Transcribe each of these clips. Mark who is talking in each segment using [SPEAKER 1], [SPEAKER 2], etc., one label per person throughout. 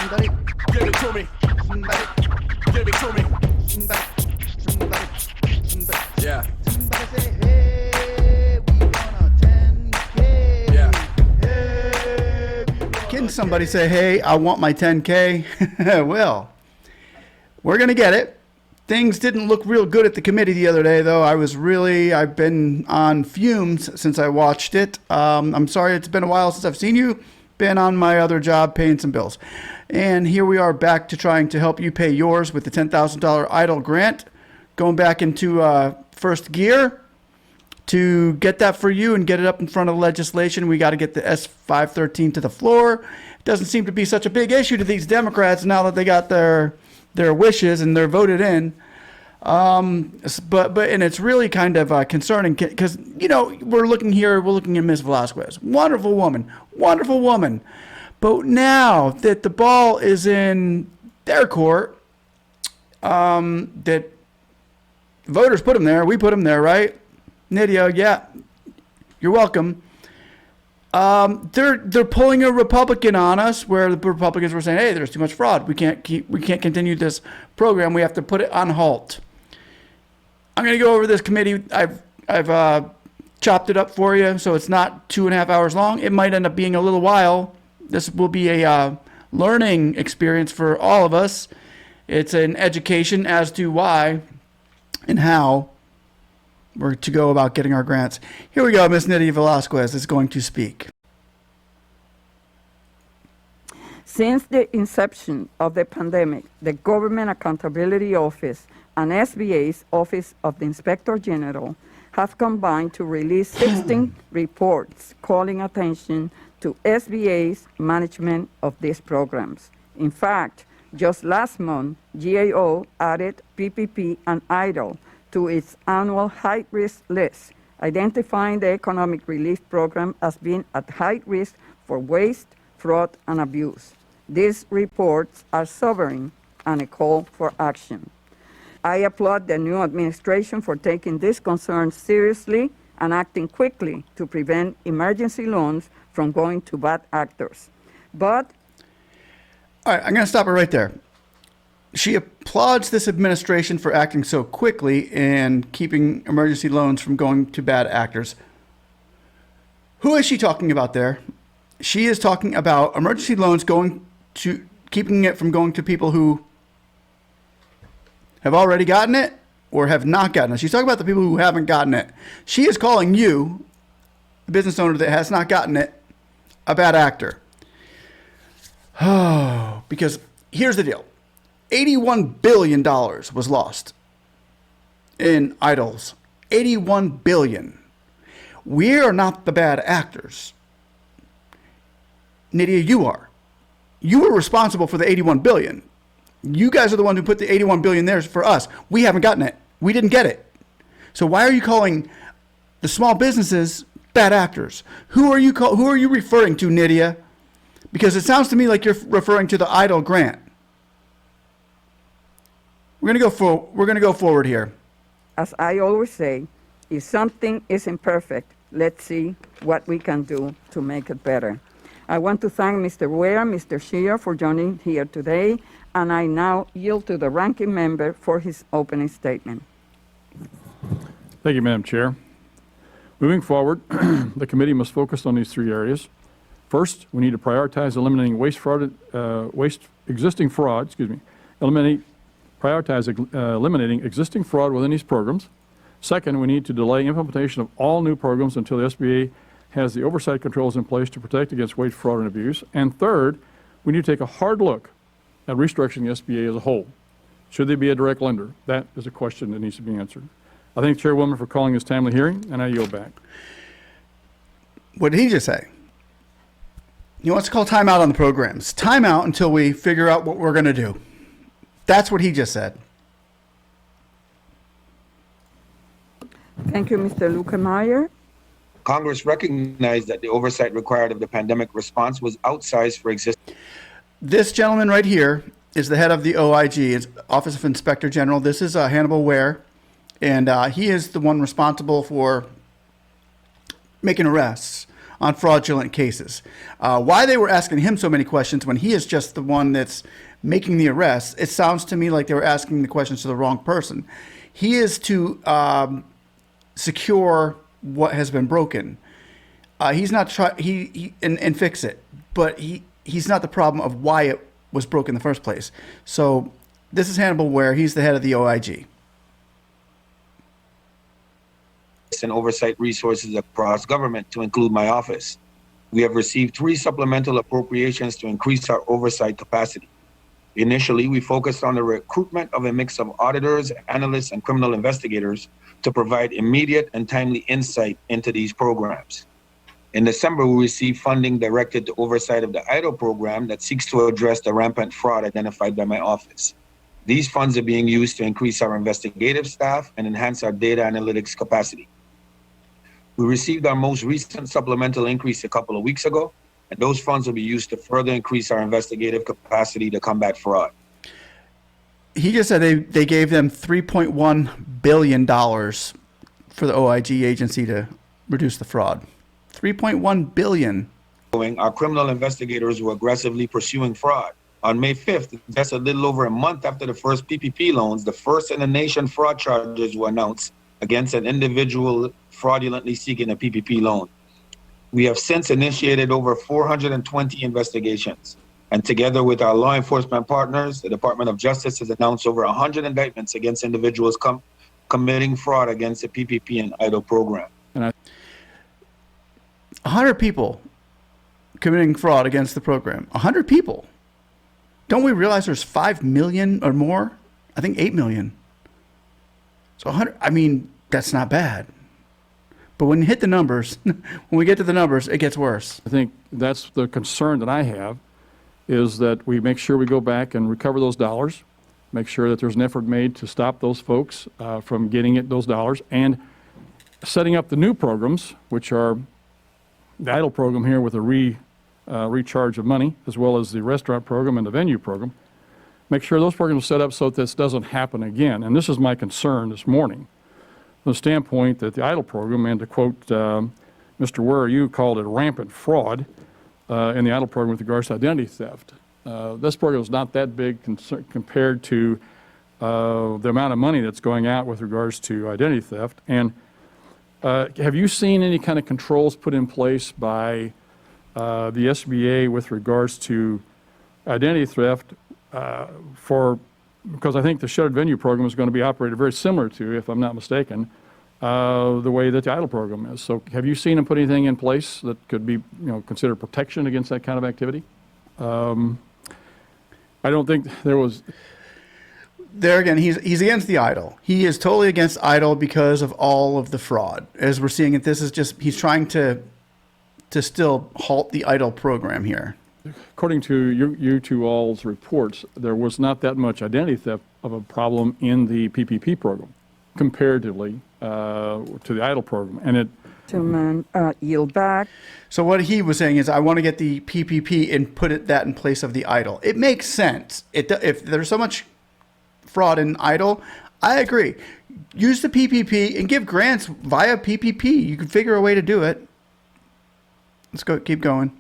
[SPEAKER 1] Somebody give it to me. Somebody give it to me. Somebody. Yeah. Somebody say, hey, we want a 10K. Yeah. Hey, can somebody say, hey, I want my 10K? Well, we're going to get it. Things didn't look real good at the committee the other day, though. I've been on fumes since I watched it. I'm sorry it's been a while since I've seen you. Been on my other job paying some bills. And here we are back to trying to help you pay yours with the $10,000 EIDL grant. Going back into first gear to get that for you and get it up in front of legislation. We got to get the S513 to the floor. It doesn't seem to be such a big issue to these Democrats now that they got their wishes and they're voted in. But it's really kind of concerning because, you know, we're looking at Ms. Velazquez. Wonderful woman. But now that the ball is in their court, that voters put him there, we put him there, right? Nydia, yeah, you're welcome. They're pulling a Republican on us, where the Republicans were saying, "Hey, there's too much fraud. We can't continue this program. We have to put it on halt." I'm going to go over this committee. I've chopped it up for you, so it's not 2.5 hours long. It might end up being a little while. This will be a learning experience for all of us. It's an education as to why and how we're to go about getting our grants. Here we go. Ms. Nydia Velazquez is going to speak.
[SPEAKER 2] Since the inception of the pandemic, the Government Accountability Office and SBA's Office of the Inspector General have combined to release 16 reports calling attention to SBA's management of these programs. In fact, just last month, GAO added PPP and EIDL to its annual high-risk list, identifying the economic relief program as being at high risk for waste, fraud, and abuse. These reports are sobering and a call for action. I applaud the new administration for taking these concerns seriously and acting quickly to prevent emergency loans from going to bad actors. But
[SPEAKER 1] all right, I'm going to stop her right there. She applauds this administration for acting so quickly and keeping emergency loans from going to bad actors. Who is she talking about there? She is talking about emergency loans keeping it from going to people who have already gotten it or have not gotten it. She's talking about the people who haven't gotten it. She is calling you, the business owner that has not gotten it, a bad actor. Oh, because here's the deal. $81 billion was lost in EIDLs. $81 billion. We are not the bad actors. Nydia, you are. You were responsible for the $81 billion. You guys are the one who put the $81 billion there for us. We haven't gotten it. We didn't get it. So why are you calling the small businesses bad actors? Who are you referring to, Nydia? Because it sounds to me like you're referring to the EIDL grant. We're going to go forward here.
[SPEAKER 2] as I always say, if something isn't perfect, let's see what we can do to make it better. I want to thank Mr. Ware, Mr. Scheer for joining here today, and I now yield to the ranking member for his opening statement.
[SPEAKER 3] Thank you, Madam Chair. Moving forward, the committee must focus on these three areas. First, we need to prioritize eliminating eliminating existing fraud within these programs. Second, we need to delay implementation of all new programs until the SBA has the oversight controls in place to protect against waste, fraud, and abuse. And third, we need to take a hard look at restructuring the SBA as a whole. Should they be a direct lender? That is a question that needs to be answered. I thank the Chairwoman for calling this timely hearing, and I yield back.
[SPEAKER 1] What did he just say? He wants to call timeout on the programs. Timeout until we figure out what we're going to do. That's what he just said.
[SPEAKER 2] Thank you, Mr. Lukemeyer.
[SPEAKER 4] Congress recognized that the oversight required of the pandemic response was outsized for existing.
[SPEAKER 1] This gentleman right here is the head of the OIG, it's Office of Inspector General. This is Hannibal Ware, and he is the one responsible for making arrests on fraudulent cases. Why they were asking him so many questions when he is just the one that's making the arrests, it sounds to me like they were asking the questions to the wrong person. He is to secure what has been broken. He's not and fix it, but he's not the problem of why it was broken in the first place. So this is Hannibal Ware. He's the head of the OIG.
[SPEAKER 4] And oversight resources across government to include my office. We have received 3 supplemental appropriations to increase our oversight capacity. Initially, we focused on the recruitment of a mix of auditors, analysts, and criminal investigators to provide immediate and timely insight into these programs. In December, we received funding directed to oversight of the EIDL program that seeks to address the rampant fraud identified by my office. These funds are being used to increase our investigative staff and enhance our data analytics capacity. We received our most recent supplemental increase a couple of weeks ago, and those funds will be used to further increase our investigative capacity to combat fraud.
[SPEAKER 1] He just said they gave them $3.1 billion for the OIG agency to reduce the fraud. $3.1 billion.
[SPEAKER 4] Our criminal investigators were aggressively pursuing fraud. On May 5th, just a little over a month after the first PPP loans, the first in the nation fraud charges were announced against an individual fraudulently seeking a PPP loan. We have since initiated over 420 investigations. And together with our law enforcement partners, the Department of Justice has announced over 100 indictments against individuals committing fraud against the PPP and EIDL program.
[SPEAKER 1] 100 people committing fraud against the program. 100 people. Don't we realize there's 5 million or more? I think 8 million. So 100, I mean, that's not bad. But when you hit the numbers, when we get to the numbers, it gets worse.
[SPEAKER 3] I think that's the concern that I have, is that we make sure we go back and recover those dollars, make sure that there's an effort made to stop those folks from getting those dollars, and setting up the new programs, which are the EIDL program here with a recharge of money, as well as the restaurant program and the venue program. Make sure those programs are set up so that this doesn't happen again. And this is my concern this morning, from the standpoint that the EIDL program, and to quote Mr. Ware, you called it rampant fraud in the EIDL program with regards to identity theft. This program is not that big compared to the amount of money that's going out with regards to identity theft. And have you seen any kind of controls put in place by the SBA with regards to identity theft because I think the shuttered venue program is going to be operated very similar to, if I'm not mistaken, the way that the EIDL program is. So have you seen them put anything in place that could be, considered protection against that kind of activity? I don't think there was.
[SPEAKER 1] There again, he's against the EIDL. He is totally against EIDL because of all of the fraud. As we're seeing it, this is just, he's trying to still halt the EIDL program here.
[SPEAKER 3] According to you two all's reports, there was not that much identity theft of a problem in the PPP program comparatively to the EIDL program. And it
[SPEAKER 2] Gentleman, yield back.
[SPEAKER 1] So what he was saying is, I want to get the PPP and put that in place of the EIDL. It makes sense. If there's so much fraud in EIDL, I agree. Use the PPP and give grants via PPP. You can figure a way to do it. Let's go. Keep going.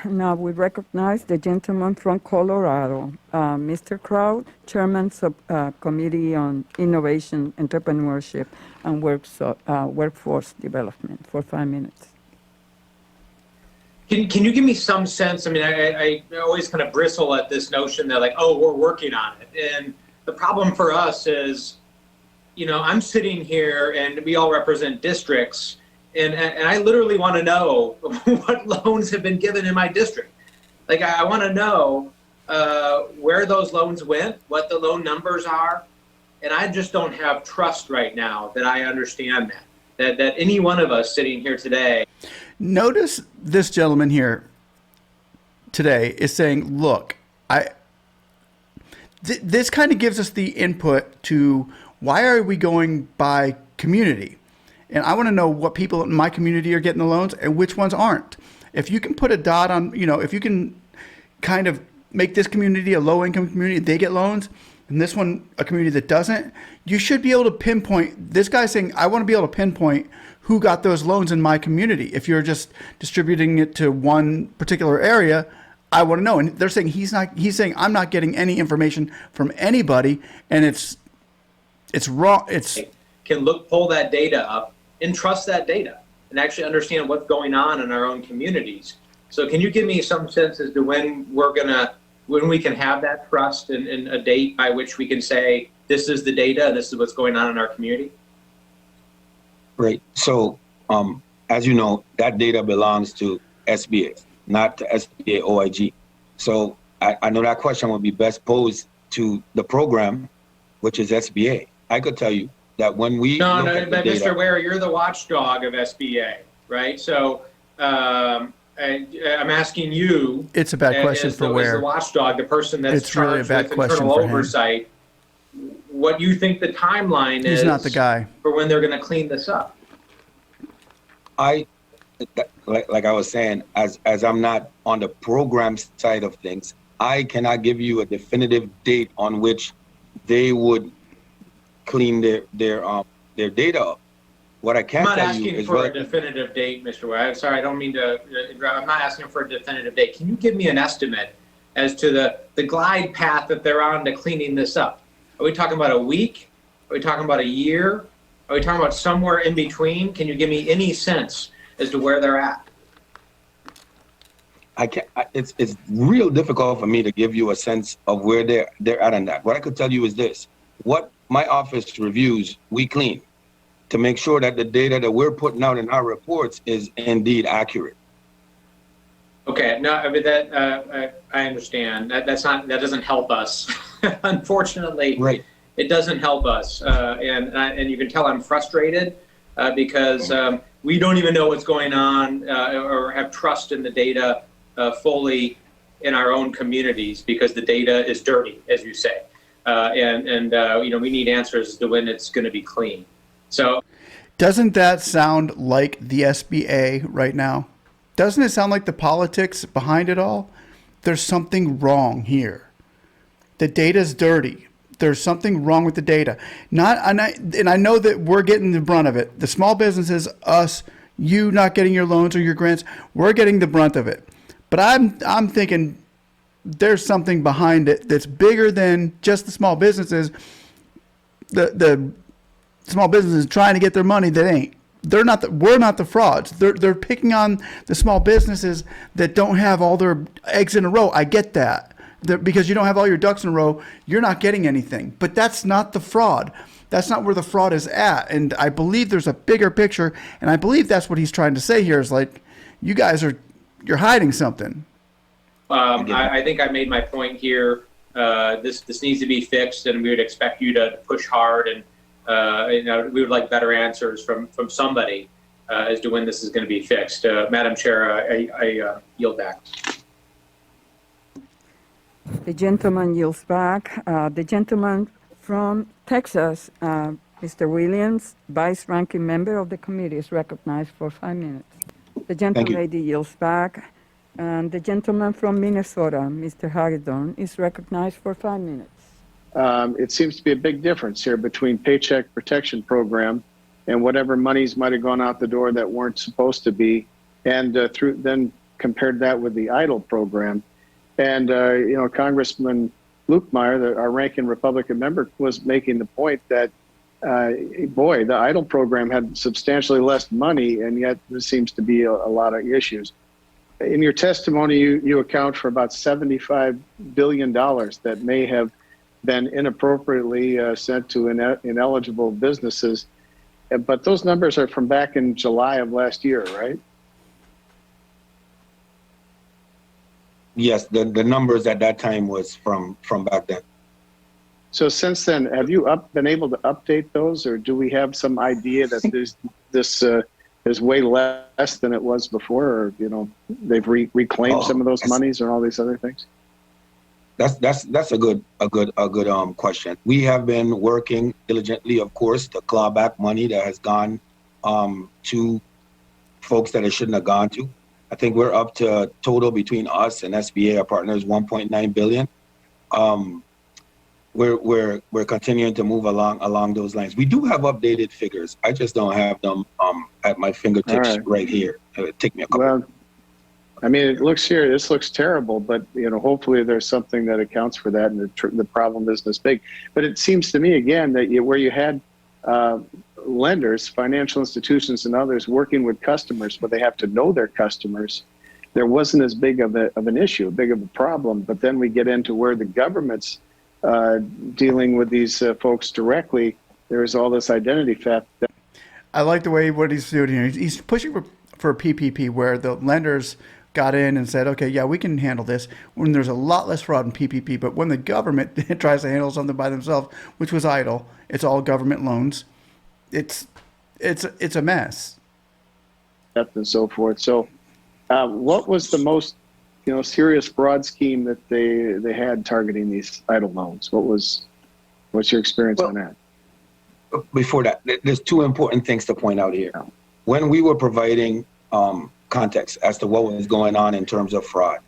[SPEAKER 2] Now we recognize the gentleman from Colorado, Mr. Kraut, Chairman Subcommittee on Innovation, Entrepreneurship, and Workforce Development, for 5 minutes.
[SPEAKER 5] Can you give me some sense? I mean, I always kind of bristle at this notion that, like, oh, we're working on it. And the problem for us is, I'm sitting here and we all represent districts, and I literally want to know what loans have been given in my district. Like, I want to know where those loans went, what the loan numbers are, and I just don't have trust right now that I understand that any one of us sitting here today.
[SPEAKER 1] Notice this gentleman here today is saying, look, this kind of gives us the input to why are we going by community? And I want to know what people in my community are getting the loans and which ones aren't. If you can put a dot on, if you can kind of make this community a low-income community, they get loans, and this one a community that doesn't, you should be able to pinpoint. This guy's saying, I want to be able to pinpoint who got those loans in my community. If you're just distributing it to one particular area, I want to know. And they're saying he's saying I'm not getting any information from anybody, and it's wrong.
[SPEAKER 5] Can pull that data up and trust that data and actually understand what's going on in our own communities. So can you give me some sense as to when we can have that trust and a date by which we can say, this is the data, this is what's going on in our community?
[SPEAKER 4] Right. So, as you know, that data belongs to SBA, not to SBA OIG. So I know that question would be best posed to the program, which is SBA. I could tell you that when we
[SPEAKER 5] but Mr. Ware, you're the watchdog of SBA, right? So I'm asking you.
[SPEAKER 1] It's a bad question for Ware.
[SPEAKER 5] As the watchdog, the person that's
[SPEAKER 1] it's really a bad question
[SPEAKER 5] internal
[SPEAKER 1] for
[SPEAKER 5] oversight. What you think the timeline is?
[SPEAKER 1] He's not the guy
[SPEAKER 5] for when they're going to clean this up.
[SPEAKER 4] Like I was saying, as I'm not on the program side of things, I cannot give you a definitive date on which they would clean their data up. What I can tell you is,
[SPEAKER 5] I'm not asking for a definitive date, Mr. Ware. I'm sorry, I don't mean to interrupt. I'm not asking for a definitive date. Can you give me an estimate as to the glide path that they're on to cleaning this up? Are we talking about a week? Are we talking about a year? Are we talking about somewhere in between? Can you give me any sense as to where they're at?
[SPEAKER 4] I can't. It's real difficult for me to give you a sense of where they're at on that. What I could tell you is this: what my office reviews, we clean to make sure that the data that we're putting out in our reports is indeed accurate.
[SPEAKER 5] Okay, no, I mean that I understand. That doesn't help us. Unfortunately,
[SPEAKER 4] right.
[SPEAKER 5] It doesn't help us, and you can tell I'm frustrated because we don't even know what's going on or have trust in the data fully in our own communities because the data is dirty, as you say, and we need answers as to when it's going to be clean. So,
[SPEAKER 1] doesn't that sound like the SBA right now? Doesn't it sound like the politics behind it all? There's something wrong here. The data's dirty. There's something wrong with the data. And I know that we're getting the brunt of it. The small businesses, us, you not getting your loans or your grants, we're getting the brunt of it. But I'm thinking there's something behind it that's bigger than just the small businesses. The small businesses trying to get their money that ain't. We're not the frauds. They're picking on the small businesses that don't have all their eggs in a row. I get that. Because you don't have all your ducks in a row, you're not getting anything. But that's not the fraud. That's not where the fraud is at. And I believe there's a bigger picture, and I believe that's what he's trying to say here is like, you guys you're hiding something.
[SPEAKER 5] I think I made my point here. This needs to be fixed, and we would expect you to push hard, and we would like better answers from somebody as to when this is going to be fixed. Madam Chair, I yield back.
[SPEAKER 2] The gentleman yields back. The gentleman from Texas, Mr. Williams, Vice Ranking Member of the committee, is recognized for 5 minutes. The gentlelady yields back. And the gentleman from Minnesota, Mr. Hagedorn, is recognized for 5 minutes.
[SPEAKER 6] It seems to be a big difference here between Paycheck Protection Program and whatever monies might have gone out the door that weren't supposed to be, and then compared that with the EIDL program. And, Congressman Lukemeyer, our ranking Republican member, was making the point that, the EIDL program had substantially less money, and yet there seems to be a lot of issues. In your testimony, you account for about $75 billion that may have been inappropriately sent to ineligible businesses. But those numbers are from back in July of last year, right?
[SPEAKER 4] Yes, the numbers at that time was from back then.
[SPEAKER 6] So since then, have you been able to update those, or do we have some idea that this is way less than it was before, or they've reclaimed some of those monies and all these other things?
[SPEAKER 4] That's a good question. We have been working diligently, of course, to claw back money that has gone to folks that it shouldn't have gone to. I think we're up to total between us and SBA, our partners, $1.9 billion. we're continuing to move along those lines. We do have updated figures. I just don't have them at my fingertips right here. It would take me a couple.
[SPEAKER 6] Well, I mean, it looks here, this looks terrible, but hopefully there's something that accounts for that, and the problem isn't as big. But it seems to me again that where you had lenders, financial institutions, and others working with customers, but they have to know their customers, there wasn't as big of an issue, big of a problem. But then we get into where the government's dealing with these folks directly. There's all this identity theft.
[SPEAKER 1] I like the way what he's doing here. He's pushing for PPP, where the lenders got in and said, okay, yeah, we can handle this, when there's a lot less fraud in PPP. But when the government tries to handle something by themselves, which was EIDL, it's all government loans. It's a mess.
[SPEAKER 6] And so forth. So what was the most serious fraud scheme that they had targeting these EIDL loans? What's your experience on that?
[SPEAKER 4] Before that, there's two important things to point out here. When we were providing context as to what was going on in terms of fraud,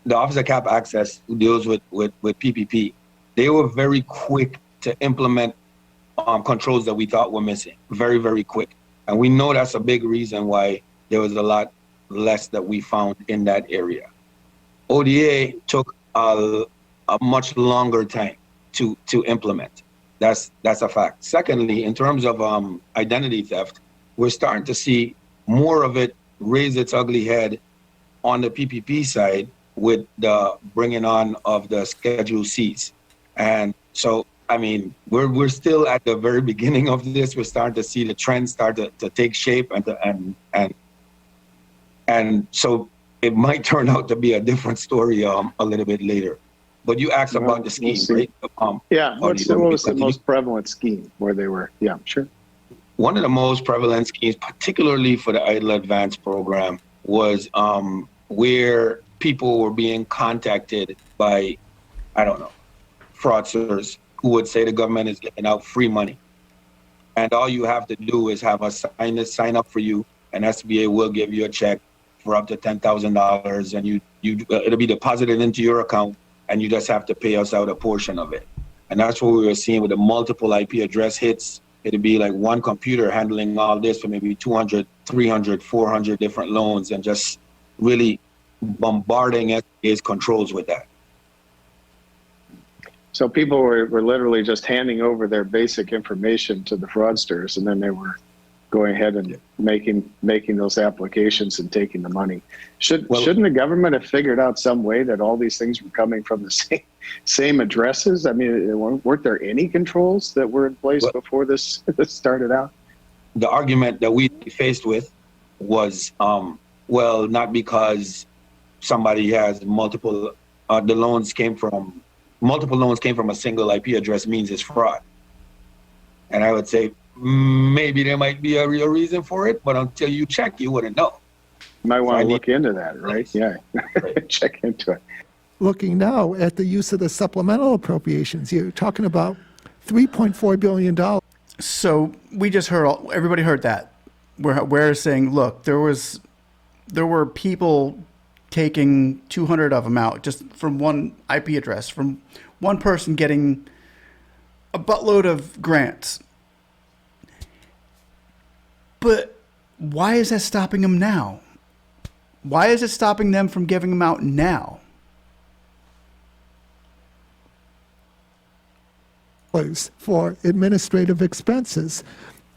[SPEAKER 4] the Office of Cap Access, who deals with PPP, they were very quick to implement controls that we thought were missing. Very, very quick. And we know that's a big reason why there was a lot less that we found in that area. ODA took a much longer time to implement. That's a fact. Secondly, in terms of identity theft, we're starting to see more of it raise its ugly head on the PPP side with the bringing on of the Schedule Cs. And so, I mean, we're still at the very beginning of this. We're starting to see the trends start to take shape, and so it might turn out to be a different story a little bit later. But you asked about the scheme, right?
[SPEAKER 6] What was the most prevalent scheme where they were? Yeah, sure.
[SPEAKER 4] One of the most prevalent schemes, particularly for the EIDL Advance program, was where people were being contacted by, fraudsters who would say the government is giving out free money. And all you have to do is have us sign up for you, and SBA will give you a check for up to $10,000, and it'll be deposited into your account, and you just have to pay us out a portion of it. And that's what we were seeing with the multiple IP address hits. It'd be like one computer handling all this for maybe 200, 300, 400 different loans, and just really bombarding SBA's controls with that.
[SPEAKER 6] So people were literally just handing over their basic information to the fraudsters, and then they were going ahead and making those applications and taking the money. Shouldn't the government have figured out some way that all these things were coming from the same addresses? I mean, weren't there any controls that were in place before this started out?
[SPEAKER 4] The argument that we faced with was, not because somebody has multiple loans came from a single IP address means it's fraud. And I would say maybe there might be a real reason for it, but until you check, you wouldn't know.
[SPEAKER 6] You might want to look into that, right? Yeah, check into it.
[SPEAKER 7] Looking now at the use of the supplemental appropriations, you're talking about $3.4 billion.
[SPEAKER 1] So we just everybody heard that. Ware saying, look, there were people taking 200 of them out just from one IP address, from one person getting a buttload of grants. But why is that stopping them now? Why is it stopping them from giving them out now?
[SPEAKER 7] For administrative expenses.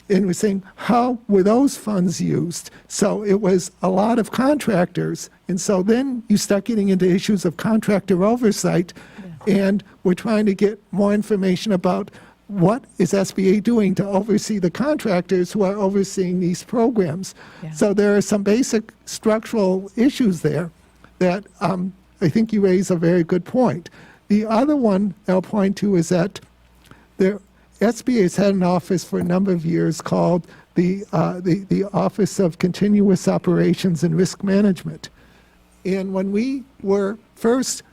[SPEAKER 7] And we're saying, how were those funds used? So it was a lot of contractors. And so then you start getting into issues of contractor oversight. And we're trying to get more information about what is SBA doing to oversee the contractors who are overseeing these programs. So there are some basic structural issues there that I think you raise a very good point. The other one I'll point to is that SBA has had an office for a number of years called the Office of Continuous Operations and Risk Management. And when we were first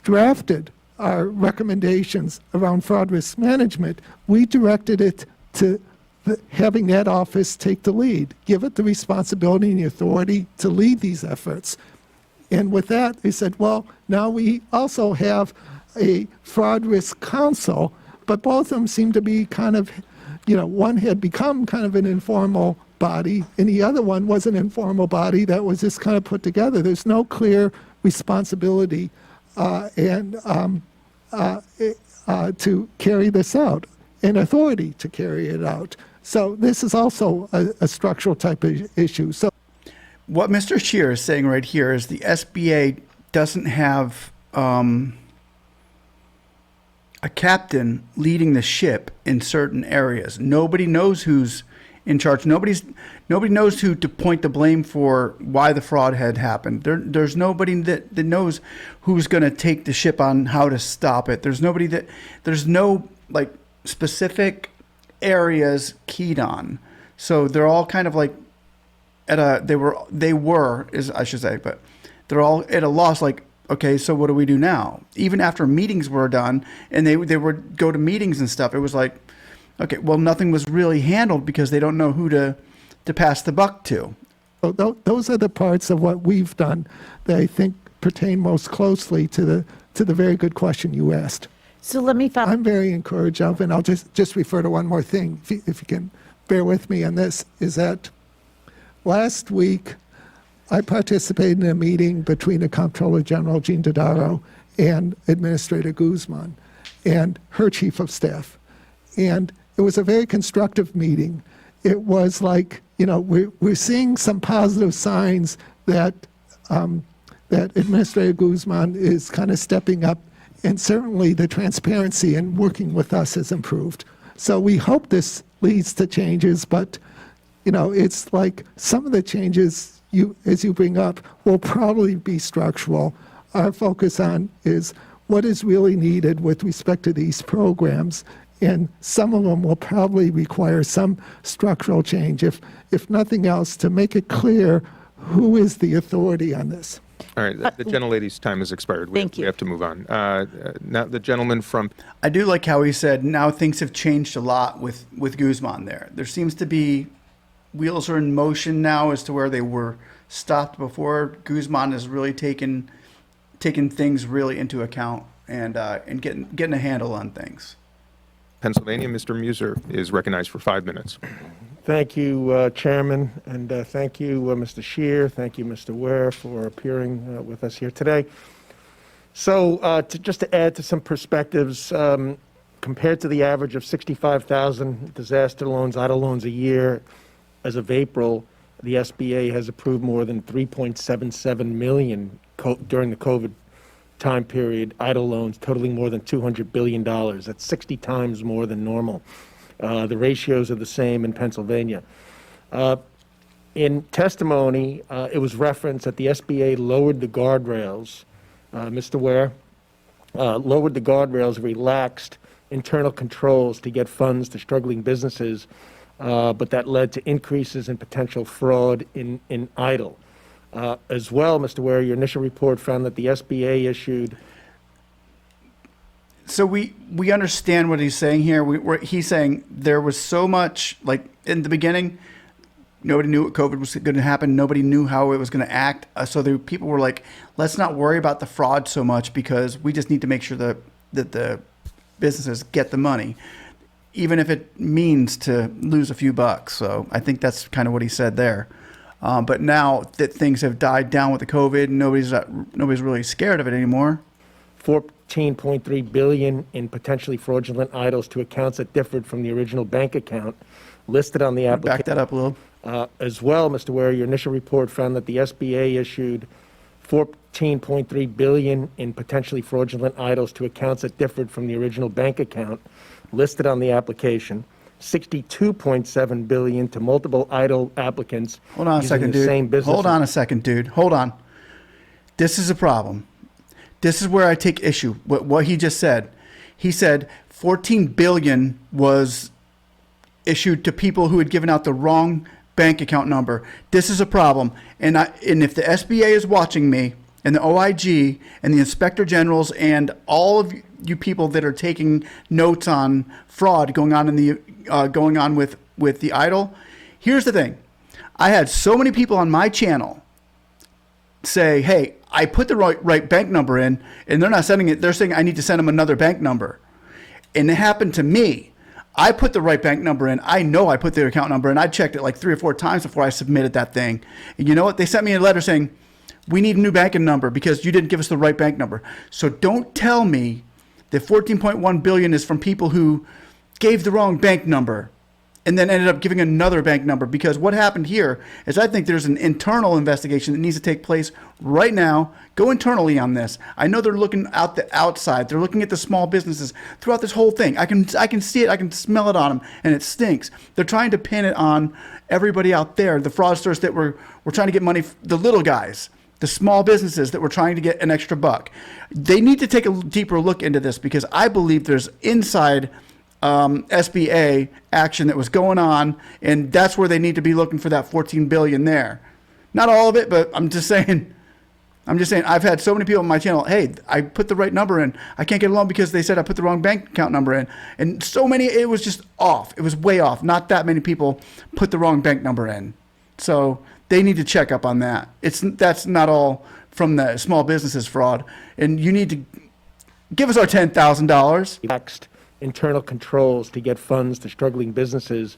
[SPEAKER 7] drafted our recommendations around fraud risk management, we directed it to having that office take the lead, give it the responsibility and the authority to lead these efforts. And with that, they said, well, now we also have a fraud risk council, but both of them seem to be kind of, one had become kind of an informal body, and the other one was an informal body that was just kind of put together. There's no clear responsibility to carry this out, and authority to carry it out. So this is also a structural type of issue. So
[SPEAKER 1] what Mr. Scheer is saying right here is the SBA doesn't have a captain leading the ship in certain areas. Nobody knows who's in charge. Nobody knows who to point the blame for why the fraud had happened. There's nobody that knows who's going to take the ship on how to stop it. There's no like specific areas keyed on. So they're all kind of like they were I should say, but they're all at a loss. Like, okay, so what do we do now? Even after meetings were done and they would go to meetings and stuff, it was like, okay, well, nothing was really handled because they don't know who to pass the buck to.
[SPEAKER 7] those are the parts of what we've done that I think pertain most closely to the very good question you asked.
[SPEAKER 8] So let me follow.
[SPEAKER 7] I'm very encouraged of, and I'll just refer to one more thing, if you can bear with me on this, is that last week I participated in a meeting between the Comptroller General, Jean Dodaro, and Administrator Guzman, and her Chief of Staff. And it was a very constructive meeting. It was like, we're seeing some positive signs that that Administrator Guzman is kind of stepping up, and certainly the transparency in working with us has improved. So we hope this leads to changes, but it's like some of the changes as you bring up will probably be structural. Our focus on is what is really needed with respect to these programs, and some of them will probably require some structural change, if nothing else, to make it clear who is the authority on this.
[SPEAKER 9] All right, the gentlelady's time has expired.
[SPEAKER 8] Thank you.
[SPEAKER 9] We have to move on. Now the gentleman from...
[SPEAKER 1] I do like how he said now things have changed a lot with Guzman there. There seems to be wheels are in motion now as to where they were stopped before. Guzman has really taken things really into account and getting a handle on things.
[SPEAKER 9] Pennsylvania, Mr. Muser is recognized for 5 minutes.
[SPEAKER 10] Thank you, Chairman, and thank you, Mr. Scheer. Thank you, Mr. Ware, for appearing with us here today. So just to add to some perspectives, compared to the average of 65,000 disaster loans, idle loans a year, as of April, the SBA has approved more than 3.77 million during the COVID time period, idle loans totaling more than $200 billion. That's 60 times more than normal. The ratios are the same in Pennsylvania. In testimony, it was referenced that the SBA lowered the guardrails, Mr. Ware, lowered the guardrails, relaxed internal controls to get funds to struggling businesses, but that led to increases in potential fraud in idle. As well, Mr. Ware, your initial report found that the SBA issued...
[SPEAKER 1] So we understand what he's saying here. He's saying there was so much, like in the beginning, nobody knew what COVID was going to happen. Nobody knew how it was going to act. So people were like, let's not worry about the fraud so much because we just need to make sure that the businesses get the money, even if it means to lose a few bucks. So I think that's kind of what he said there. But now that things have died down with the COVID, nobody's really scared of it anymore.
[SPEAKER 10] 14.3 billion in potentially fraudulent idles to accounts that differed from the original bank account listed on the application.
[SPEAKER 1] Back that up a little.
[SPEAKER 10] As well, Mr. Ware, your initial report found that the SBA issued 14.3 billion in potentially fraudulent idles to accounts that differed from the original bank account listed on the application. 62.7 billion to multiple idle applicants.
[SPEAKER 1] Hold on a second, dude. Hold on a second, dude. Hold on. This is a problem. This is where I take issue with what he just said. He said 14 billion was issued to people who had given out the wrong bank account number. This is a problem. And if the SBA is watching me, and the OIG and the Inspector Generals and all of you people that are taking notes on fraud going on with the idle, here's the thing. I had so many people on my channel say, hey, I put the right bank number in, and they're not sending it. They're saying I need to send them another bank number. And it happened to me. I put the right bank number in. I know I put the account number in. I checked it like 3 or 4 times before I submitted that thing. And you know what? They sent me a letter saying, we need a new banking number because you didn't give us the right bank number. So don't tell me that 14.1 billion is from people who gave the wrong bank number and then ended up giving another bank number, because what happened here is I think there's an internal investigation that needs to take place right now. Go internally on this. I know they're looking out the outside. They're looking at the small businesses throughout this whole thing. I can see it. I can smell it on them, and it stinks. They're trying to pin it on everybody out there, the fraudsters that were trying to get money, the little guys, the small businesses that were trying to get an extra buck. They need to take a deeper look into this, because I believe there's inside SBA action that was going on, and that's where they need to be looking for that 14 billion there. Not all of it, but I'm just saying I've had so many people on my channel, hey, I put the right number in. I can't get a loan because they said I put the wrong bank account number in. And so many, it was just off. It was way off. Not that many people put the wrong bank number in. So they need to check up on that. That's not all from the small businesses fraud. And you need to give us our $10,000.
[SPEAKER 10] Next, internal controls to get funds to struggling businesses,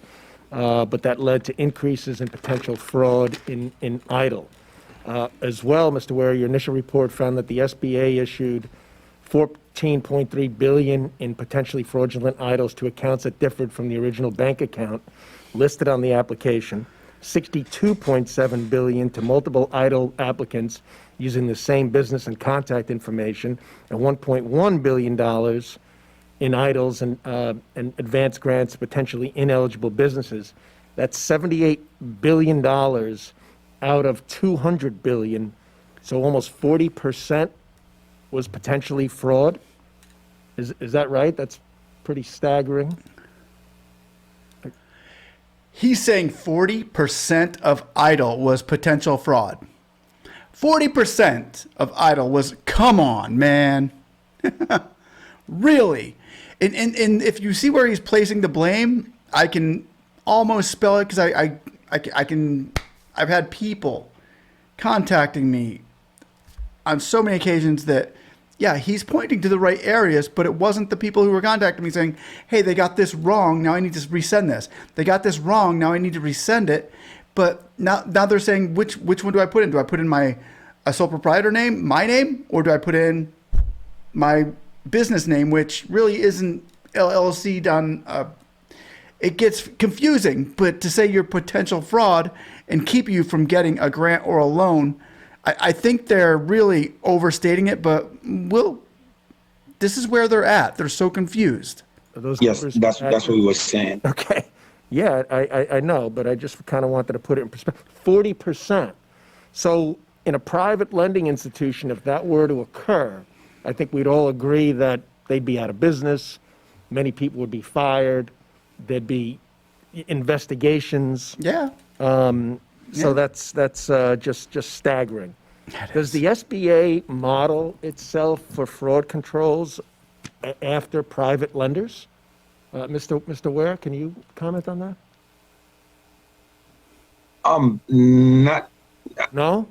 [SPEAKER 10] but that led to increases in potential fraud in EIDL. As well, Mr. Ware, your initial report found that the SBA issued $14.3 billion in potentially fraudulent EIDLs to accounts that differed from the original bank account listed on the application, $62.7 billion to multiple EIDL applicants using the same business and contact information, and $1.1 billion in EIDLs and advance grants to potentially ineligible businesses. That's $78 billion out of $200 billion. So almost 40% was potentially fraud. Is that right? That's pretty staggering.
[SPEAKER 1] He's saying 40% of EIDL was potential fraud. 40% of EIDL was, come on, man. Really? And if you see where he's placing the blame, I can almost spell it, because I've had people contacting me on so many occasions that, yeah, he's pointing to the right areas, but it wasn't the people who were contacting me saying, hey, they got this wrong, now I need to resend this. They got this wrong, now I need to resend it. But now they're saying, which one do I put in? Do I put in a sole proprietor name, my name, or do I put in my business name, which really isn't LLC done? It gets confusing, but to say you're potential fraud and keep you from getting a grant or a loan, I think they're really overstating it, but this is where they're at. They're so confused.
[SPEAKER 4] Yes, that's what we were saying.
[SPEAKER 10] Okay. Yeah, I know, but I just kind of wanted to put it in perspective. 40%. So in a private lending institution, if that were to occur, I think we'd all agree that they'd be out of business. Many people would be fired. There'd be investigations.
[SPEAKER 1] Yeah.
[SPEAKER 10] So that's just staggering. Does the SBA model itself for fraud controls after private lenders? Mr. Ware, can you comment on that?
[SPEAKER 4] Not.
[SPEAKER 10] No.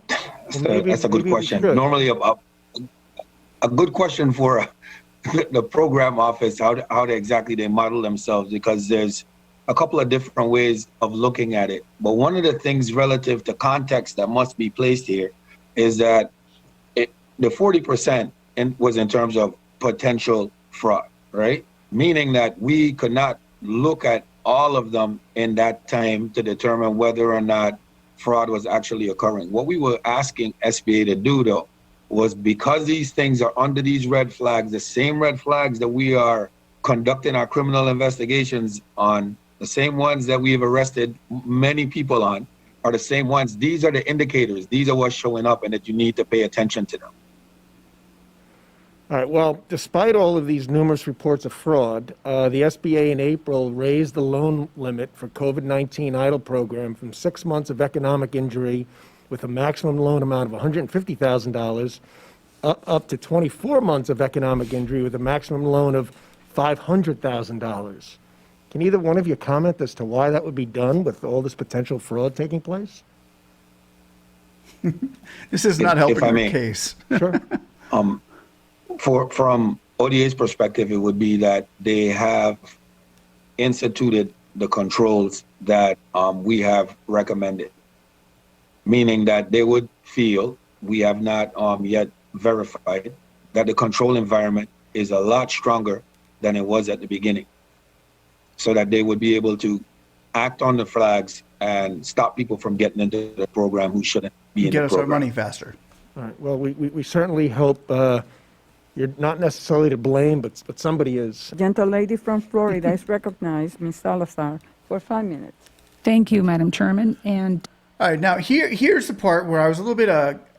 [SPEAKER 4] That's a good question. Normally, a good question for the program office, how exactly they model themselves, because there's a couple of different ways of looking at it. But one of the things relative to context that must be placed here is that the 40% was in terms of potential fraud, right? Meaning that we could not look at all of them in that time to determine whether or not fraud was actually occurring. What we were asking SBA to do, though, was, because these things are under these red flags, the same red flags that we are conducting our criminal investigations on, the same ones that we have arrested many people on, are the same ones. These are the indicators. These are what's showing up, and that you need to pay attention to them.
[SPEAKER 10] All right. Well, despite all of these numerous reports of fraud, the SBA in April raised the loan limit for COVID-19 EIDL program from 6 months of economic injury with a maximum loan amount of $150,000 up to 24 months of economic injury with a maximum loan of $500,000. Can either one of you comment as to why that would be done with all this potential fraud taking place?
[SPEAKER 1] This is not helping
[SPEAKER 4] if I
[SPEAKER 1] your
[SPEAKER 4] may.
[SPEAKER 1] case.
[SPEAKER 10] Sure.
[SPEAKER 4] From ODA's perspective, it would be that they have instituted the controls that we have recommended, meaning that they would feel, we have not yet verified, that the control environment is a lot stronger than it was at the beginning, so that they would be able to act on the flags and stop people from getting into the program who shouldn't be in
[SPEAKER 1] Get
[SPEAKER 4] the
[SPEAKER 1] us our
[SPEAKER 4] program.
[SPEAKER 1] money faster.
[SPEAKER 10] All right, well, we certainly hope you're not necessarily to blame, but somebody is.
[SPEAKER 2] Gentle lady from Florida is recognized, Ms. Salazar, for 5 minutes.
[SPEAKER 8] Thank you, Madam Chairman. And
[SPEAKER 1] All right, now here's the part where I was a little bit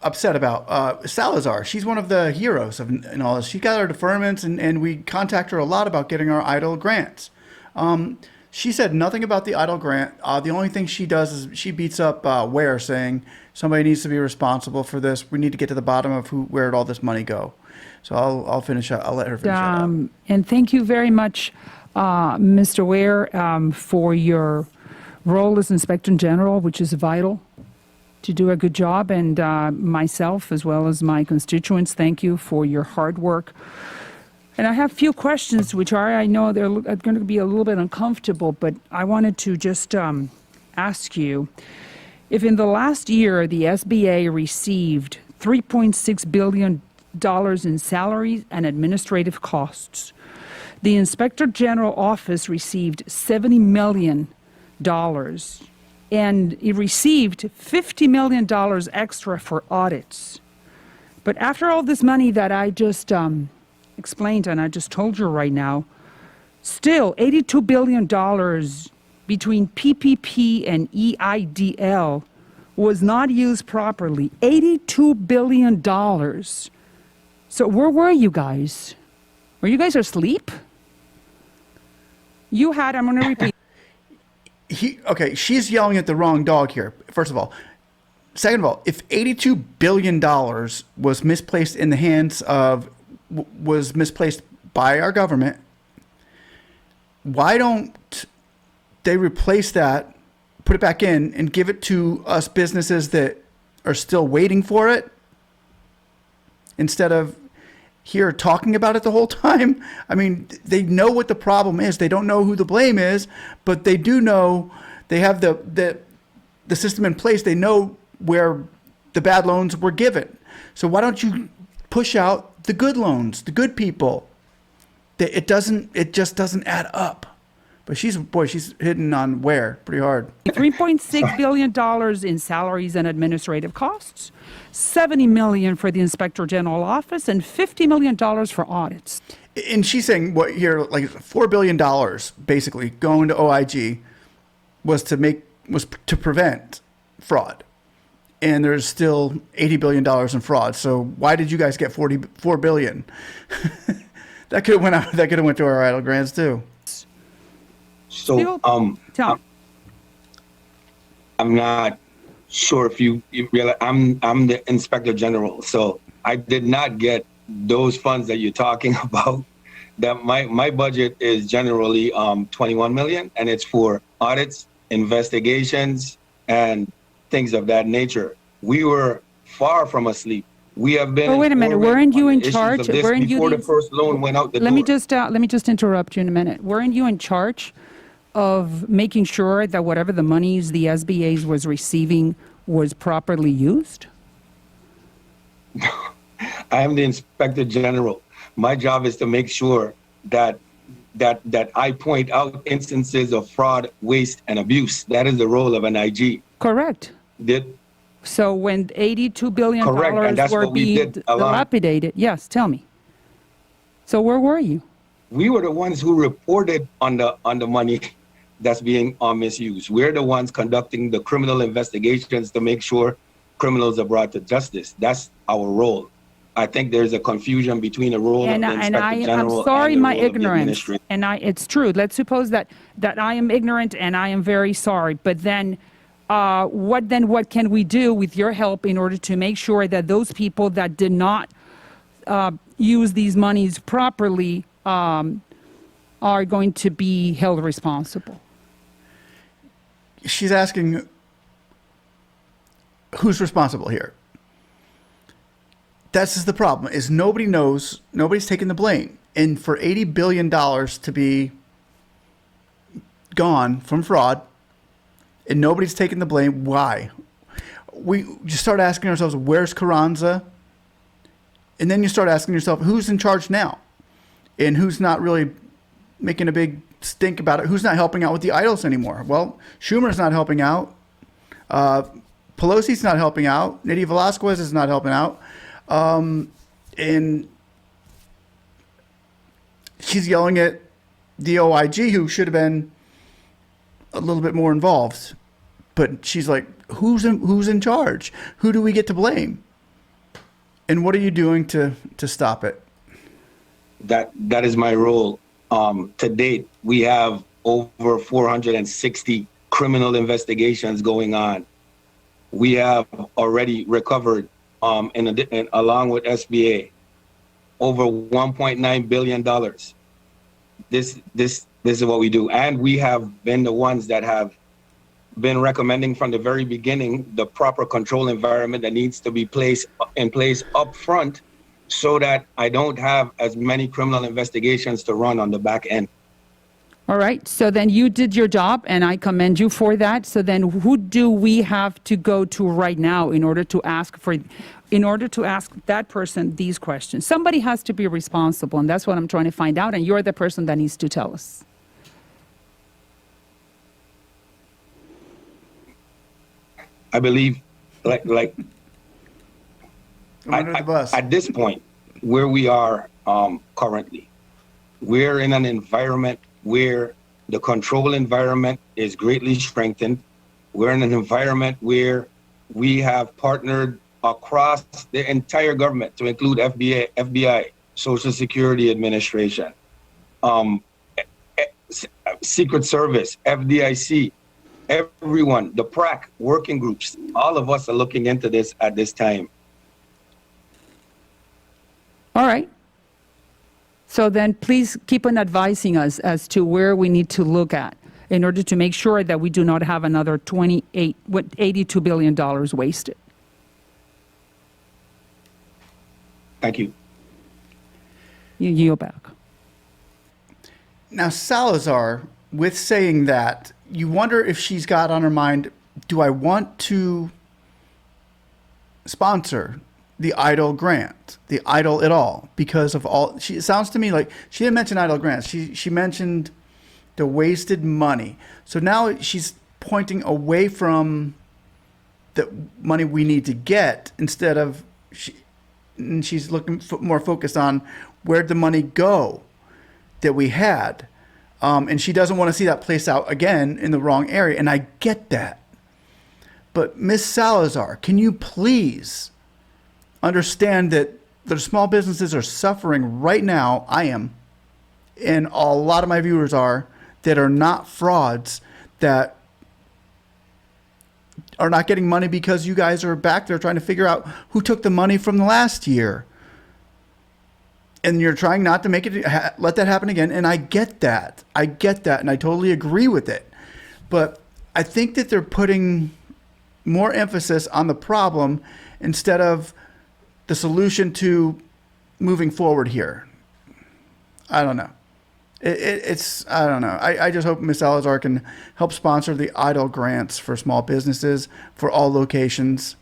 [SPEAKER 1] upset about Salazar. She's one of the heroes in all this. She got our deferments, and we contact her a lot about getting our EIDL grants. She said nothing about the EIDL grant. The only thing she does is she beats up Ware, saying somebody needs to be responsible for this. We need to get to the bottom of where did all this money go. So I'll finish up. I'll let her finish that up.
[SPEAKER 8] and thank you very much, Mr. Ware, for your role as Inspector General, which is vital to do a good job. And myself, as well as my constituents, thank you for your hard work. And I have a few questions, which I know they're going to be a little bit uncomfortable, but I wanted to just ask you, if in the last year the SBA received $3.6 billion in salaries and administrative costs, the Inspector General Office received $70 million, and it received $50 million extra for audits. But after all this money that I just explained and I just told you right now, still $82 billion between PPP and EIDL was not used properly. $82 billion. So where were you guys? Were you guys asleep? You had, I'm going to repeat.
[SPEAKER 1] Okay, she's yelling at the wrong dog here, first of all. Second of all, if $82 billion was misplaced in the hands of, was misplaced by our government, why don't they replace that, put it back in, and give it to us businesses that are still waiting for it, instead of here talking about it the whole time? I mean, they know what the problem is. They don't know who the blame is, but they do know, they have the system in place. They know where the bad loans were given. So why don't you push out the good loans, the good people? It just doesn't add up. But she's hitting on Ware pretty hard.
[SPEAKER 8] $3.6 billion in salaries and administrative costs, $70 million for the Inspector General Office, and $50 million for audits.
[SPEAKER 1] And she's saying what here, like $4 billion basically going to OIG was to prevent fraud. And there's still $80 billion in fraud. So why did you guys get $4 billion? That could have went to our EIDL grants too.
[SPEAKER 4] So
[SPEAKER 8] Tell me.
[SPEAKER 4] I'm not sure if you realize I'm the Inspector General, so I did not get those funds that you're talking about. That my budget is generally 21 million, and it's for audits, investigations, and things of that nature. We were far from asleep. We have been.
[SPEAKER 8] Oh, wait a minute. Weren't you in charge?
[SPEAKER 4] Weren't you before the first loan went out the door?
[SPEAKER 8] Let me just interrupt you in a minute. Weren't you in charge of making sure that whatever the monies the SBAs was receiving was properly used?
[SPEAKER 4] I am the Inspector General. My job is to make sure that I point out instances of fraud, waste, and abuse. That is the role of an IG.
[SPEAKER 8] Correct. So when $82 billion were being dilapidated, yes, tell me. So where were you?
[SPEAKER 4] We were the ones who reported on the money that's being misused. We're the ones conducting the criminal investigations to make sure criminals are brought to justice. That's our role. I think there's a confusion between the role of the Inspector General
[SPEAKER 8] I'm sorry,
[SPEAKER 4] and the
[SPEAKER 8] my
[SPEAKER 4] role of the
[SPEAKER 8] ignorance.
[SPEAKER 4] administrator.
[SPEAKER 8] And it's true. Let's suppose that I am ignorant and I am very sorry. But then what can we do with your help in order to make sure that those people that did not use these monies properly are going to be held responsible?
[SPEAKER 1] She's asking, who's responsible here? That's just the problem, is nobody knows, nobody's taking the blame. And for $80 billion to be gone from fraud, and nobody's taking the blame, why? We just start asking ourselves, where's Carranza? And then you start asking yourself, who's in charge now? And who's not really making a big stink about it? Who's not helping out with the idols anymore? Well, Schumer's not helping out. Pelosi's not helping out. Nydia Velazquez is not helping out. And she's yelling at the OIG, who should have been a little bit more involved. But she's like, who's in charge? Who do we get to blame? And what are you doing to stop it?
[SPEAKER 4] That is my role. To date, we have over 460 criminal investigations going on. We have already recovered, along with SBA, over $1.9 billion. This is what we do, and we have been the ones that have been recommending from the very beginning the proper control environment that needs to be in place up front, so that I don't have as many criminal investigations to run on the back end.
[SPEAKER 8] All right, so then you did your job, and I commend you for that. So then who do we have to go to right now in order to ask that person these questions? Somebody has to be responsible, and that's what I'm trying to find out, and you're the person that needs to tell us.
[SPEAKER 4] I believe, like
[SPEAKER 1] Under the bus.
[SPEAKER 4] at this point, where we are currently, we're in an environment where the control environment is greatly strengthened. We're in an environment where we have partnered across the entire government, to include FBI, Social Security Administration, Secret Service, FDIC, everyone, the PRAC, working groups, all of us are looking into this at this time.
[SPEAKER 8] All right. So then please keep on advising us as to where we need to look at in order to make sure that we do not have another $82 billion wasted.
[SPEAKER 4] Thank you.
[SPEAKER 8] You yield back.
[SPEAKER 1] Now, Salazar, with saying that, you wonder if she's got on her mind, do I want to sponsor the EIDL grant, the EIDL at all? Because of all, it sounds to me like she didn't mention EIDL grants. She mentioned the wasted money. So now she's pointing away from the money we need to get, instead of, she's looking more focused on where'd the money go that we had. And she doesn't want to see that place out again in the wrong area. And I get that. But Ms. Salazar, can you please understand that the small businesses are suffering right now? I am. And a lot of my viewers are, that are not frauds, that are not getting money because you guys are back there trying to figure out who took the money from the last year. And you're trying not to make it, let that happen again. And I get that. I get that. And I totally agree with it. But I think that they're putting more emphasis on the problem instead of the solution to moving forward here. I don't know. I don't know. I just hope Ms. Salazar can help sponsor the EIDL grants for small businesses for all locations.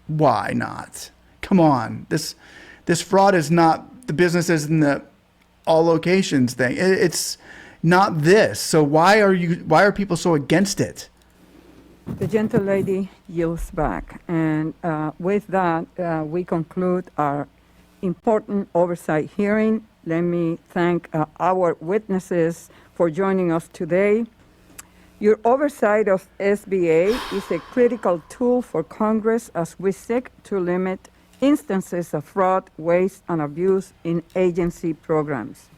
[SPEAKER 1] Why not? Come on. This fraud is not the businesses in the all locations thing. It's not this. So why are people so against it?
[SPEAKER 2] The gentle lady yields back. And with that, we conclude our important oversight hearing. Let me thank our witnesses for joining us today. Your oversight of SBA is a critical tool for Congress as we seek to limit instances of fraud, waste, and abuse in agency programs.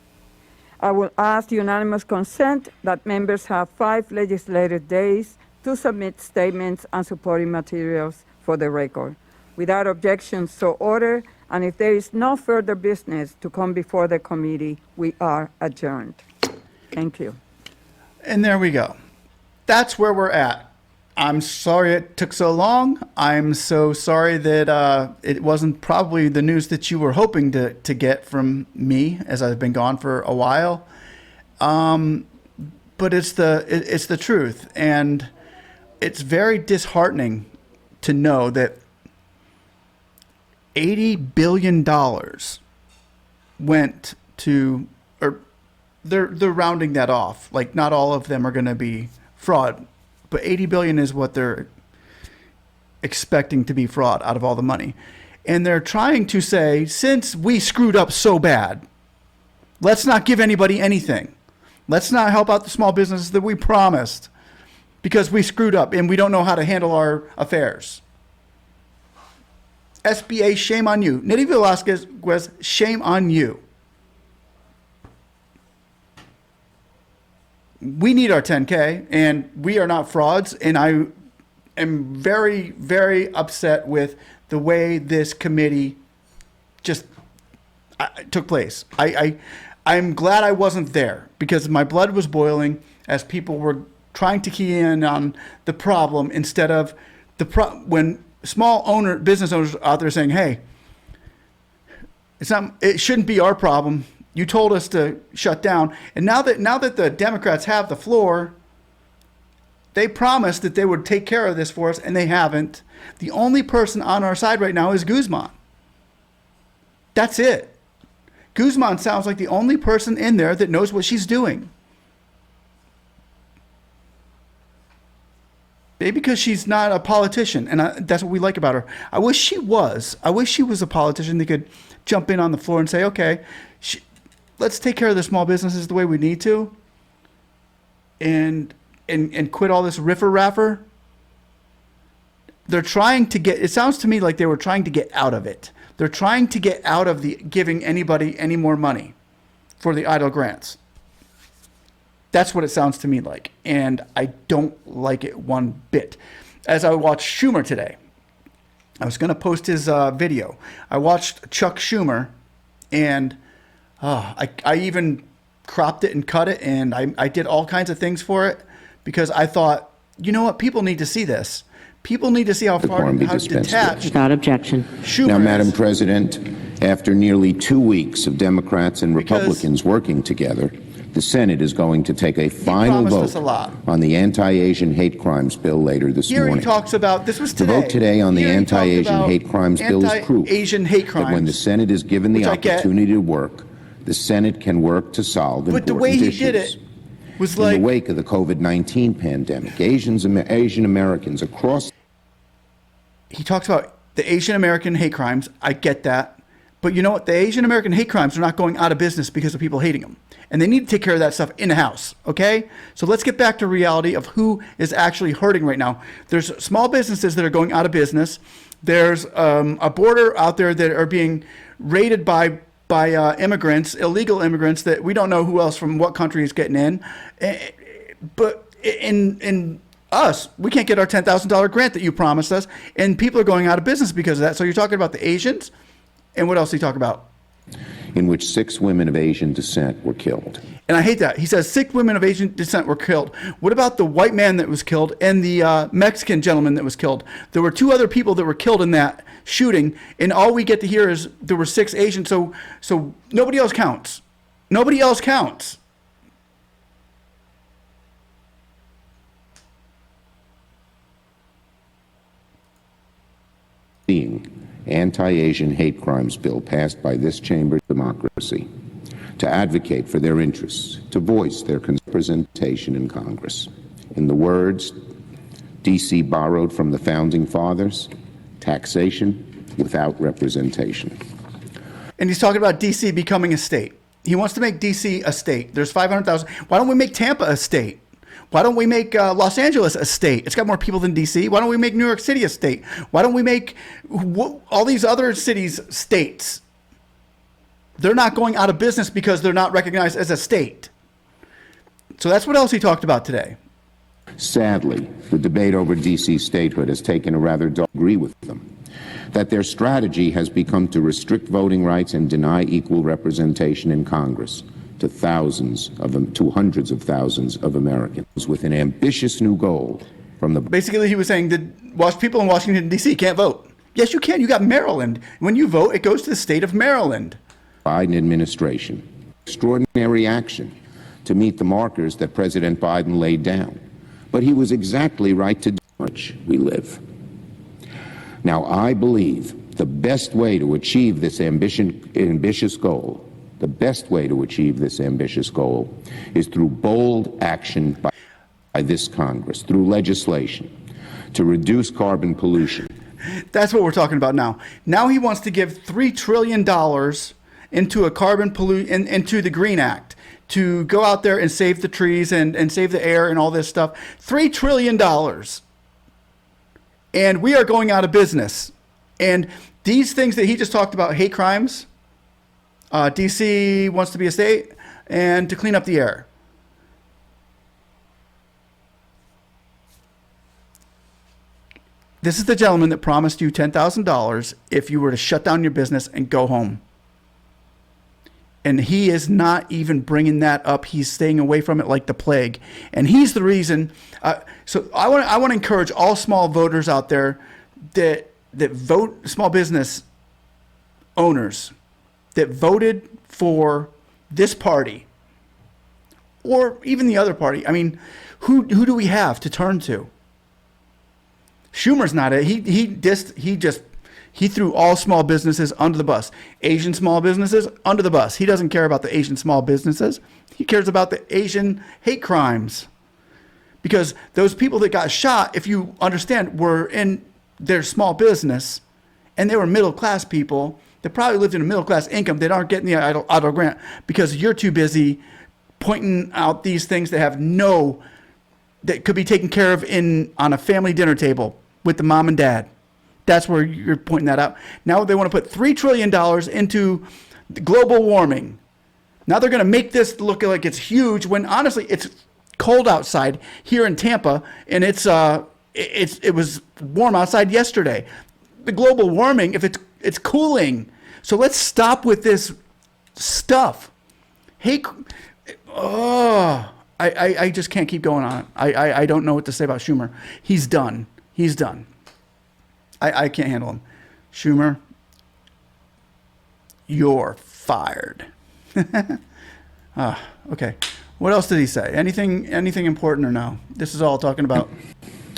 [SPEAKER 2] I will ask unanimous consent that members have 5 legislative days to submit statements and supporting materials for the record. Without objection, so ordered, and if there is no further business to come before the committee, we are adjourned. Thank you.
[SPEAKER 1] And there we go. That's where we're at. I'm sorry it took so long. I'm so sorry that it wasn't probably the news that you were hoping to get from me, as I've been gone for a while. But it's the truth, and it's very disheartening to know that $80 billion went to, or they're rounding that off. Like, not all of them are going to be fraud, but 80 billion is what they're expecting to be fraud out of all the money. And they're trying to say, since we screwed up so bad, let's not give anybody anything. Let's not help out the small businesses that we promised because we screwed up and we don't know how to handle our affairs. SBA, shame on you. Nydia Velazquez, shame on you. We need our 10K, and we are not frauds, and I am very, very upset with the way this committee just took place. I'm glad I wasn't there because my blood was boiling as people were trying to key in on the problem instead of when small business owners are out there saying, hey, it shouldn't be our problem. You told us to shut down. And now that the Democrats have the floor, they promised that they would take care of this for us, and they haven't. The only person on our side right now is Guzman. That's it. Guzman sounds like the only person in there that knows what she's doing. Maybe because she's not a politician, and that's what we like about her. I wish she was. I wish she was a politician that could jump in on the floor and say, okay, let's take care of the small businesses the way we need to, and quit all this riffer-raffer. They're trying to get, it sounds to me like they were trying to get out of it. They're trying to get out of giving anybody any more money for the EIDL grants. That's what it sounds to me like, and I don't like it one bit. As I watched Schumer today, I was going to post his video. I watched Chuck Schumer, and I even cropped it and cut it, and I did all kinds of things for it because I thought, you know what, people need to see this. People need to see how detached.
[SPEAKER 11] Without objection.
[SPEAKER 1] Schumer
[SPEAKER 12] now, Madam
[SPEAKER 1] is.
[SPEAKER 12] President, after nearly 2 weeks of Democrats and Republicans working together, the Senate is going to take a final vote on the anti-Asian hate crimes bill later this
[SPEAKER 1] Here
[SPEAKER 12] morning.
[SPEAKER 1] he talks about, this was today.
[SPEAKER 12] The vote today on the
[SPEAKER 1] Here he
[SPEAKER 12] anti-Asian
[SPEAKER 1] talked about
[SPEAKER 12] hate crimes bill is proof
[SPEAKER 1] anti-Asian hate crimes,
[SPEAKER 12] that when the Senate is given the
[SPEAKER 1] which I get.
[SPEAKER 12] opportunity to work, the Senate can work to solve
[SPEAKER 1] But
[SPEAKER 12] important
[SPEAKER 1] the way he
[SPEAKER 12] issues.
[SPEAKER 1] did it was
[SPEAKER 12] In
[SPEAKER 1] like,
[SPEAKER 12] the wake of the COVID-19 pandemic, Asian Americans across.
[SPEAKER 1] he talks about the Asian American hate crimes. I get that. But you know what? The Asian American hate crimes are not going out of business because of people hating them. And they need to take care of that stuff in the house, okay? So let's get back to reality of who is actually hurting right now. There's small businesses that are going out of business. There's a border out there that are being raided by immigrants, illegal immigrants that we don't know who else from what country is getting in. But in us, we can't get our $10,000 grant that you promised us, and people are going out of business because of that. So you're talking about the Asians, and what else do you talk about?
[SPEAKER 12] In which 6 women of Asian descent were killed.
[SPEAKER 1] And I hate that. He says 6 women of Asian descent were killed. What about the white man that was killed and the Mexican gentleman that was killed? There were 2 other people that were killed in that shooting, and all we get to hear is there were 6 Asians, so nobody else counts. Nobody else counts.
[SPEAKER 12] Being anti-Asian hate crimes bill passed by this chamber's democracy to advocate for their interests, to voice their representation in Congress. In the words D.C. borrowed from the Founding Fathers, taxation without representation.
[SPEAKER 1] And he's talking about D.C. becoming a state. He wants to make D.C. a state. There's 500,000. Why don't we make Tampa a state? Why don't we make Los Angeles a state? It's got more people than D.C. Why don't we make New York City a state? Why don't we make all these other cities states? They're not going out of business because they're not recognized as a state. So that's what else he talked about today.
[SPEAKER 12] Sadly, the debate over D.C. statehood has taken a rather dull agree with them, that their strategy has become to restrict voting rights and deny equal representation in Congress to hundreds of thousands of Americans with an ambitious new goal from the
[SPEAKER 1] Basically, he was saying that people in Washington, D.C. can't vote. Yes, you can. You got Maryland. When you vote, it goes to the state of Maryland.
[SPEAKER 12] Biden administration. Extraordinary action to meet the markers that President Biden laid down. But he was exactly right to do much we live. Now, I believe the best way to achieve this ambitious goal, the best way to achieve this ambitious goal is through bold action by this Congress, through legislation to reduce carbon pollution.
[SPEAKER 1] That's what we're talking about now. Now he wants to give $3 trillion into into the Green Act to go out there and save the trees and save the air and all this stuff. $3 trillion. And we are going out of business. And these things that he just talked about, hate crimes, DC wants to be a state, and to clean up the air. This is the gentleman that promised you $10,000 if you were to shut down your business and go home. And he is not even bringing that up. He's staying away from it like the plague. And he's the reason. So I want to encourage all small voters out there that vote, small business owners that voted for this party or even the other party. I mean, who do we have to turn to? Schumer's not it. He threw all small businesses under the bus. Asian small businesses under the bus. He doesn't care about the Asian small businesses. He cares about the Asian hate crimes. Because those people that got shot, if you understand, were in their small business, and they were middle class people that probably lived in a middle class income that aren't getting the EIDL grant because you're too busy pointing out these things that could be taken care of on a family dinner table with the mom and dad. That's where you're pointing that out. Now they want to put $3 trillion into global warming. Now they're going to make this look like it's huge when honestly it's cold outside here in Tampa, and it was warm outside yesterday. The global warming, if it's cooling. So let's stop with this stuff. Hey, I just can't keep going on. I don't know what to say about Schumer. He's done. He's done. I can't handle him. Schumer, you're fired. Okay. What else did he say? Anything important or no? This is all talking about.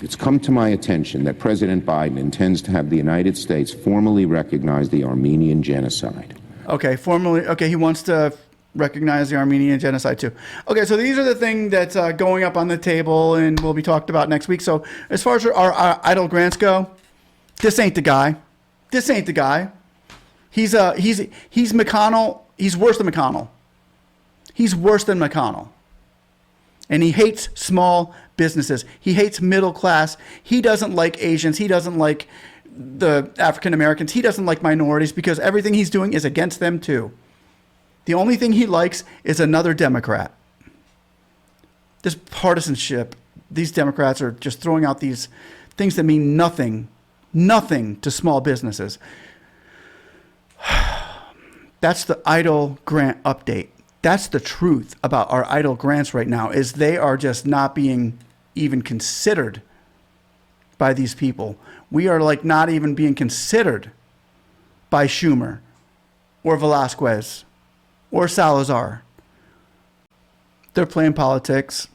[SPEAKER 12] It's come to my attention that President Biden intends to have the United States formally recognize the Armenian genocide.
[SPEAKER 1] Okay, formally. Okay, he wants to recognize the Armenian genocide too. Okay, so these are the things that's going up on the table and will be talked about next week. So as far as our EIDL grants go, this ain't the guy. This ain't the guy. He's McConnell. He's worse than McConnell. He's worse than McConnell. And he hates small businesses. He hates middle class. He doesn't like Asians. He doesn't like the African Americans. He doesn't like minorities because everything he's doing is against them too. The only thing he likes is another Democrat. This partisanship, these Democrats are just throwing out these things that mean nothing to small businesses. That's the EIDL grant update. That's the truth about our EIDL grants right now, is they are just not being even considered by these people. We are like not even being considered by Schumer or Velazquez or Salazar. They're playing politics,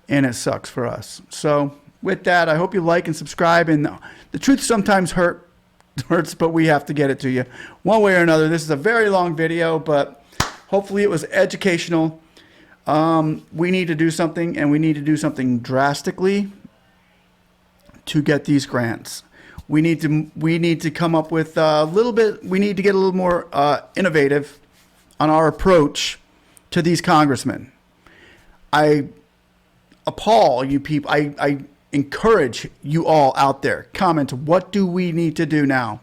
[SPEAKER 1] and it sucks for us. So with that, I hope you like and subscribe. And the truth sometimes hurts, but we have to get it to you one way or another. This is a very long video, but hopefully it was educational. We need to do something, and we need to do something drastically to get these grants. We need to come up with a little bit. We need to get a little more innovative on our approach to these congressmen. I appall you people. I encourage you all out there. Comment. What do we need to do now?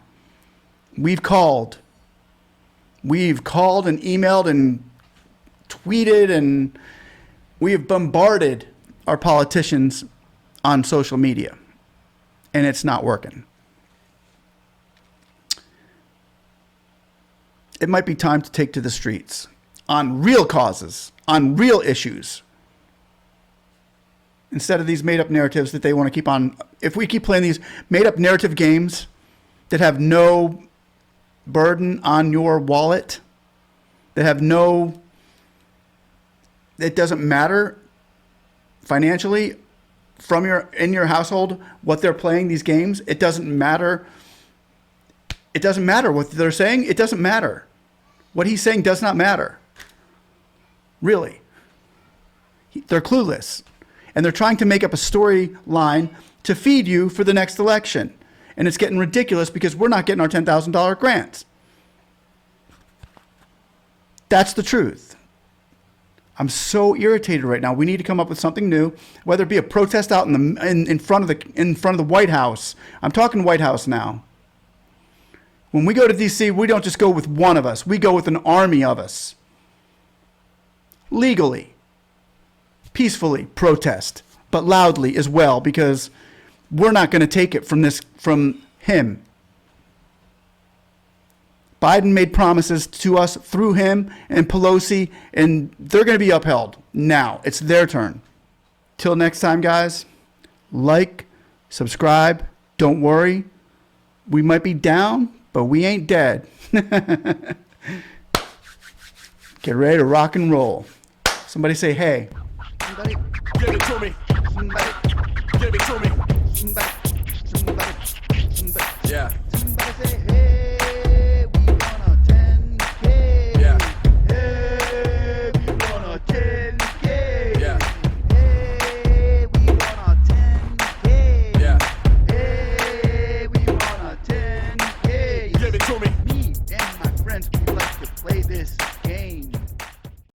[SPEAKER 1] We've called and emailed and tweeted, and we have bombarded our politicians on social media, and it's not working. It might be time to take to the streets on real causes, on real issues, instead of these made-up narratives that they want to keep on. If we keep playing these made-up narrative games that have no burden on your wallet, that have no, it doesn't matter financially from in your household what they're playing these games. It doesn't matter. It doesn't matter what they're saying. It doesn't matter. What he's saying does not matter. Really. They're clueless. And they're trying to make up a storyline to feed you for the next election. And it's getting ridiculous because we're not getting our $10,000 grants. That's the truth. I'm so irritated right now. We need to come up with something new, whether it be a protest out in front of the White House. I'm talking White House now. When we go to D.C., we don't just go with one of us. We go with an army of us. Legally, peacefully protest, but loudly as well, because we're not going to take it from him. Biden made promises to us through him and Pelosi, and they're going to be upheld. Now, it's their turn. Till next time, guys, like, subscribe, don't worry. We might be down, but we ain't dead. Get ready to rock and roll. Somebody say, hey.
[SPEAKER 11] Somebody give it to me. Somebody